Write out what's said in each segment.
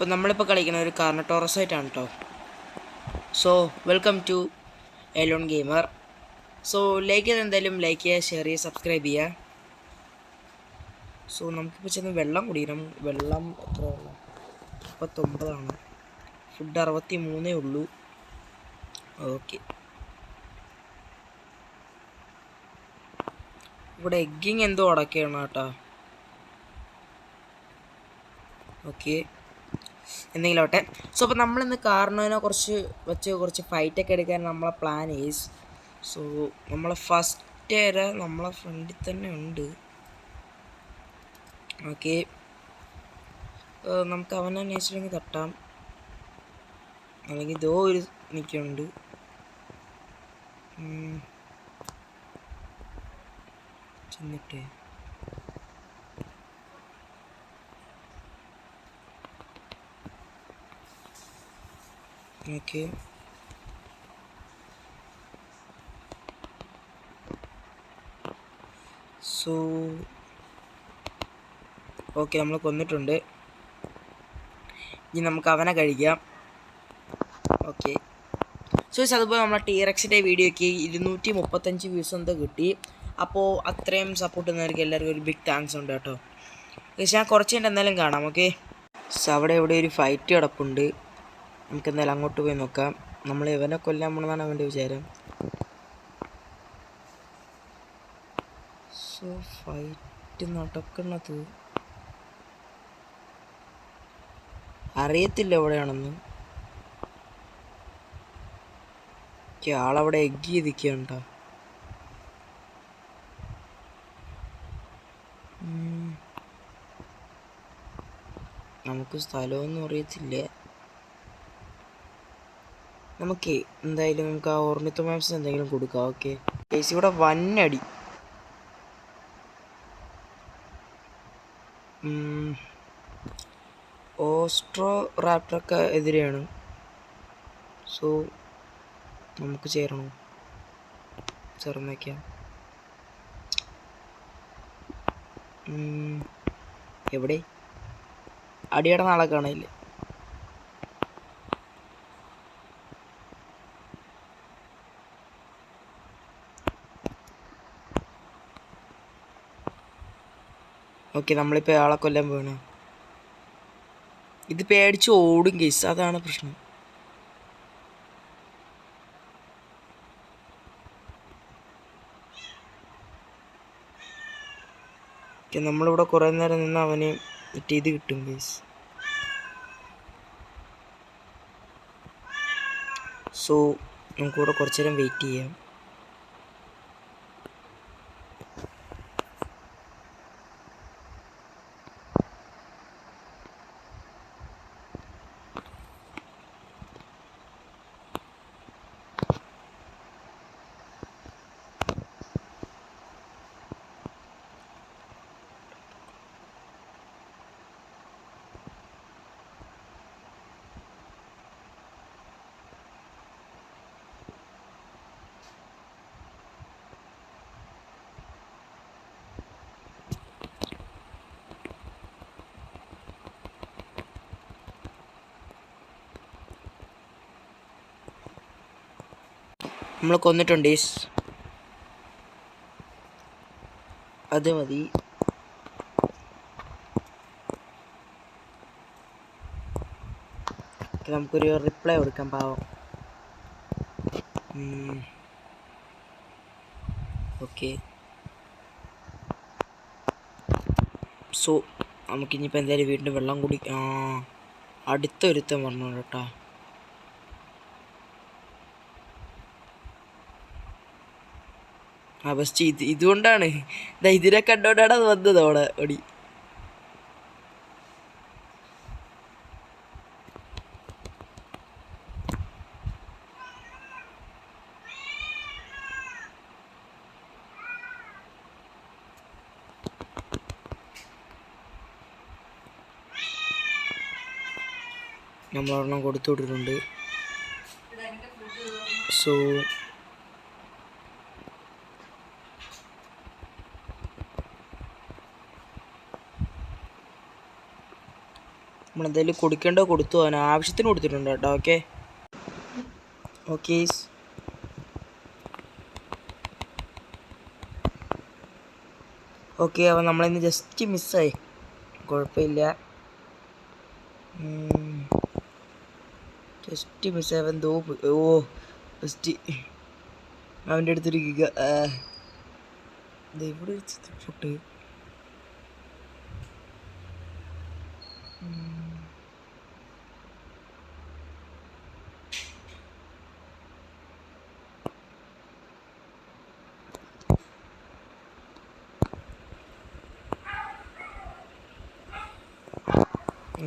അപ്പോൾ നമ്മളിപ്പോൾ കളിക്കുന്ന ഒരു കാർണറ്റോറസ് ആയിട്ടാണ് കേട്ടോ. So welcome two alone gamer. So like ചെയ്ത് എന്തായാലും ലൈക്ക് ചെയ്യുക, ഷെയർ ചെയ്യുക, സബ്സ്ക്രൈബ് ചെയ്യുക. സോ നമുക്കിപ്പോൾ ചെന്ന് വെള്ളം കുടിക്കണം. വെള്ളം എത്ര വെള്ളം? 39. ഫുഡ് 63 ഉള്ളൂ. ഓക്കെ, ഇവിടെ എഗ്ഗിങ് എന്തോ അടക്കുകയാണ് കേട്ടോ. ഓക്കെ, എന്തെങ്കിലും ആവട്ടെ. സോ അപ്പോൾ നമ്മളിന്ന് കാർണോനെ കുറച്ച് ഫൈറ്റൊക്കെ എടുക്കാൻ നമ്മളെ പ്ലാൻ ഈസ്. സോ നമ്മളെ ഫസ്റ്റ് ഏര നമ്മളെ ഫ്രണ്ടിൽ തന്നെ ഉണ്ട്. ഓക്കെ, നമുക്ക് അവനെ അന്വേഷിച്ചില്ലെങ്കിൽ തട്ടാം, അല്ലെങ്കിൽ ഇതോ ഒരു നിൽക്കുന്നുണ്ട്. ചെന്നിട്ട് ഓക്കെ, സോ ഓക്കെ നമ്മൾ കൊന്നിട്ടുണ്ട്. ഇനി നമുക്ക് അവനെ കഴിക്കാം. ഓക്കെ, സോ അതുപോലെ നമ്മളെ ടീറക്സിൻ്റെ വീഡിയോയ്ക്ക് 235 വ്യൂസ് എന്തോ കിട്ടി. അപ്പോൾ അത്രയും സപ്പോർട്ട് ചെയ്യുന്നവർക്ക് എല്ലാവർക്കും ഒരു ബിഗ് താങ്ക്സ് ഉണ്ട് കേട്ടോ. പക്ഷേ ഞാൻ കുറച്ച് കഴിഞ്ഞിട്ട് എന്തായാലും കാണാം. ഓക്കെ, സോ അവിടെ ഇവിടെ ഒരു ഫൈറ്റ് കിടപ്പുണ്ട്. നമുക്ക് എന്തായാലും അങ്ങോട്ട് പോയി നോക്കാം. നമ്മൾ ഇവനെ കൊല്ലാൻ പോണെന്നാണ് അവൻ്റെ വിചാരം. സോ ഫൈറ്റ് നടക്കുന്നത് അറിയത്തില്ല എവിടെയാണെന്ന്. ആളവിടെ എഗ്ഗ് ചെയ്തിരിക്കണ്ട. നമുക്ക് സ്ഥലമൊന്നും അറിയത്തില്ല. നമുക്ക് എന്തായാലും നമുക്ക് ആ ഓർണിത്തോ മാപ്സ് എന്തെങ്കിലും കൊടുക്കാം. ഓക്കെ, കേസ് ഇവിടെ വന്നടി. ഓസ്ട്രോ റാപ്റ്ററൊക്കെ എതിരെയാണ്. സോ നമുക്ക് ചേരണോ? ചേർന്നേക്കാം. എവിടെ അടിയുടെ നാളെ കാണില്ലേ? ഓക്കെ, നമ്മളിപ്പോൾ ആളെ കൊല്ലാൻ പോകണം. ഇത് പേടിച്ച് ഓടും കേസ്, അതാണ് പ്രശ്നം. നമ്മളിവിടെ കുറേ നേരം നിന്ന് അവന് മറ്റേ ഇത് കിട്ടും കേസ്. സോ നമുക്കിവിടെ കുറച്ച് നേരം വെയിറ്റ് ചെയ്യാം. നമ്മൾ കൊന്നിട്ടുണ്ട്. അത് മതി. നമുക്കൊരു റിപ്ലൈ കൊടുക്കാം പാവം. ഓക്കെ, സോ നമുക്കിനിയിപ്പോൾ എന്തായാലും വീണ്ടും വെള്ളം കുടി. അടുത്തൊരുത്തം പറഞ്ഞു കേട്ടോ. ബസ്റ്റ് ഇതുകൊണ്ടാണ് ഇതിനെ കണ്ടോണ്ടാണ് അത് വന്നത് അവിടെ ഓടി. നമ്മളൊരെണ്ണം കൊടുത്തു വിട്ടിട്ടുണ്ട്. സോ നമ്മളെന്തായാലും കൊടുക്കേണ്ടോ കൊടുത്തു, അവന് ആവശ്യത്തിന് കൊടുത്തിട്ടുണ്ട് കേട്ടോ. Okay okay okay. അവൻ നമ്മളിന്ന് ജസ്റ്റ് മിസ്സായി, കുഴപ്പമില്ല. ജസ്റ്റ് മിസ്സായി. അവൻ ഓ ജസ്റ്റ് അവൻ്റെ അടുത്തൊരു ഗിഗ ഇവിടെ ഫുട്ട്.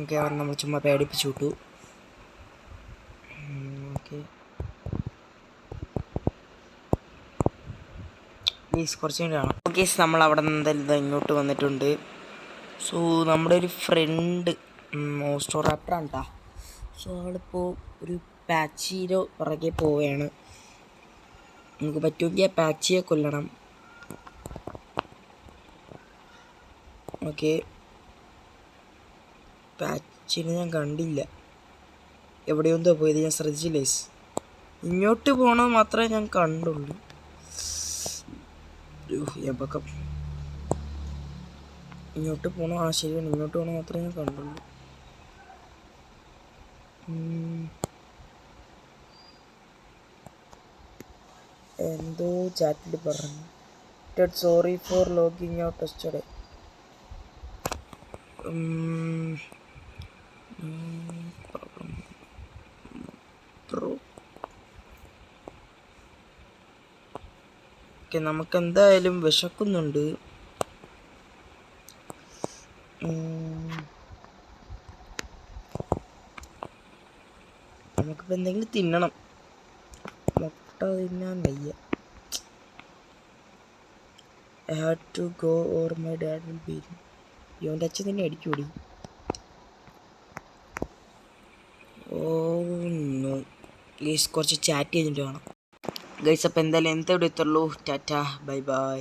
ഓക്കെ, അവൻ നമ്മൾ ചുമ്മാ പേടിപ്പിച്ചു വിട്ടു. ഓക്കെ പ്ലീസ് കുറച്ച് കഴിഞ്ഞ് കാണാം. ഓക്കെ, നമ്മൾ അവിടെ നിന്ന് എന്തായാലും ഇങ്ങോട്ട് വന്നിട്ടുണ്ട്. സോ നമ്മുടെ ഒരു ഫ്രണ്ട് മോസ്റ്റോറാപ്റ്ററാണ് കേട്ടോ. സോ ആളിപ്പോൾ ഒരു പാച്ചിയുടെ പുറകെ പോവുകയാണ്. നമുക്ക് പറ്റുമെങ്കിൽ ആ പാച്ചിയെ കൊല്ലണം. ഓക്കെ, പാച്ചിനെ ഞാൻ കണ്ടില്ല, എവിടെയൊന്തോ പോയത്, ഞാൻ ശ്രദ്ധിച്ചില്ലേ. ഇങ്ങോട്ട് പോകണത് മാത്രമേ ഞാൻ കണ്ടുള്ളൂ. എപ്പൊക്കെ ഇങ്ങോട്ട് പോകണോ? ആ ശരിയാണ്, ഇങ്ങോട്ട് പോകണോ മാത്രമേ ഞാൻ കണ്ടുള്ളൂ. എന്തോ ചാറ്റിൽ പറഞ്ഞു, sorry for logging out tested. Okay, നമുക്ക് എന്തായാലും വിശക്കുന്നുണ്ട്. നമുക്കിപ്പോൾ എന്തെങ്കിലും തിന്നണം. മുട്ട തിന്നാൻ വയ്യ. I had to go or my dad will beat me. ഇവൻ്റെ അച്ഛൻ തന്നെ അടിക്കൂടി. ഓ നോ, പ്ലീസ് കുറച്ച് ചാറ്റ് ചെയ്തിട്ട് വേണം ഗൈസ്. അപ്പോൾ എന്തായാലും എന്താ ഇവിടെ എത്തുള്ളൂ. Tata bye by.